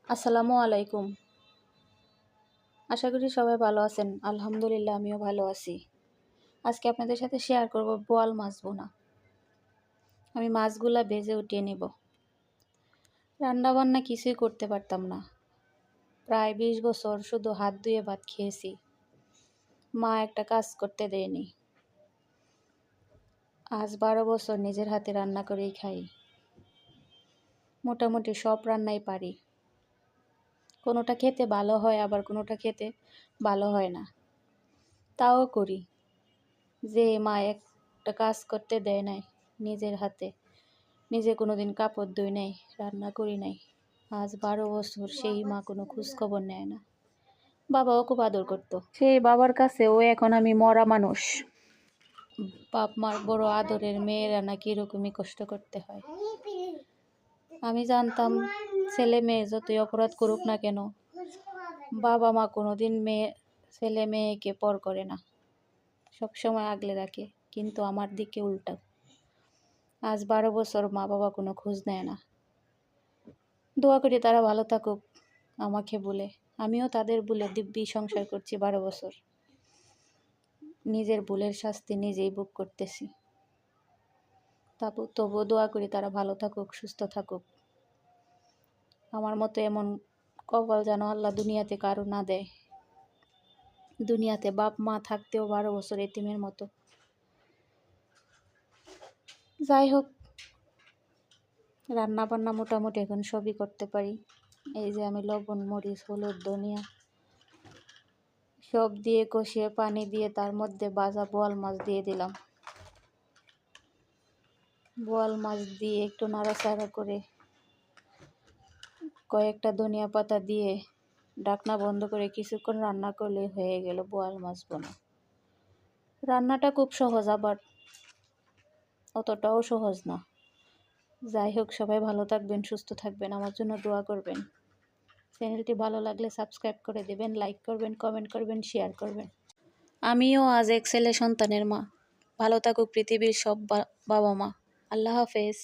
আসসালামু আলাইকুম। আশা করি সবাই ভালো আছেন। আলহামদুলিল্লাহ আমিও ভালো আছি। আজকে আপনাদের সাথে শেয়ার করব বোয়াল মাছ ভুনা। আমি মাছগুলা ভেজে উঠিয়ে নিব। রান্না বান্না কিছুই করতে পারতাম না। প্রায় 20 বছর শুধু হাত ধুয়ে ভাত খেয়েছি। মা একটা কাজ করতে দেয়নি। আজ 12 বছর নিজের হাতে রান্না করেই খাই। মোটামুটি সব রান্নাই পারি। কোনোটা খেতে ভালো হয়, আবার কোনোটা খেতে ভালো হয় না। তাও করি। যে মা একটা কাজ করতে দেয় নাই নিজের হাতে, নিজে কোনোদিন কাপড় ধুই নাই, রান্না করি নাই, আজ 12 বছর সেই মা কোনো খোঁজ খবর নেয় না। বাবাও খুব আদর করতো, সেই বাবার কাছে ও এখন আমি মরা মানুষ। বাপ মার বড় আদরের মেয়েরা নাকি এরকমই কষ্ট করতে হয়। আমি জানতাম ছেলে মেয়ে যতই অপরাধ করুক না কেন, বাবা মা কোনোদিন ছেলে মেয়েকে পর করে না, সবসময় আগলে রাখে। কিন্তু আমার দিকে উল্টা। আজ 12 বছর মা বাবা কোনো খোঁজ নেয় না। দোয়া করি তারা ভালো থাকুক আমাকে বলে। আমিও তাদের বলে দিব্যি সংসার করছি 12 বছর। নিজের ভুলের শাস্তি নিজেই ভোগ করতেছি। তবুও দোয়া করি তারা ভালো থাকুক, সুস্থ থাকুক। আমার মতো এমন কপাল যেন আল্লাহ দুনিয়াতে কারো না দেয়। দুনিয়াতে বাপ মা থাকতেও 12 বছর এতিমের মতো। যাই হোক, রান্না বান্না মোটামুটি এখন সবই করতে পারি। এই যে আমি লবণ, মরিচ, হলুদ, ধনিয়া সব দিয়ে কষিয়ে পানি দিয়ে তার মধ্যে ভাজা বোয়াল মাছ দিয়ে দিলাম। বোয়াল মাছ দিয়ে একটু নাড়াচাড়া করে কয়েকটা ধনিয়া পাতা দিয়ে ঢাকনা বন্ধ করে কিছুক্ষণ রান্না করলে হয়ে গেল বোয়াল মাছ ভুনা। রান্নাটা খুব সহজ, আবার অতটাও সহজ না। যাই হোক, সবাই ভালো থাকবেন, সুস্থ থাকবেন, আমার জন্য দোয়া করবেন। চ্যানেলটি ভালো লাগলে সাবস্ক্রাইব করে দেবেন, লাইক করবেন, কমেন্ট করবেন, শেয়ার করবেন। আমিও আজ এক ছেলে সন্তানের মা। ভালো থাকুক পৃথিবীর সব বাবা মা। আল্লাহ হাফেজ।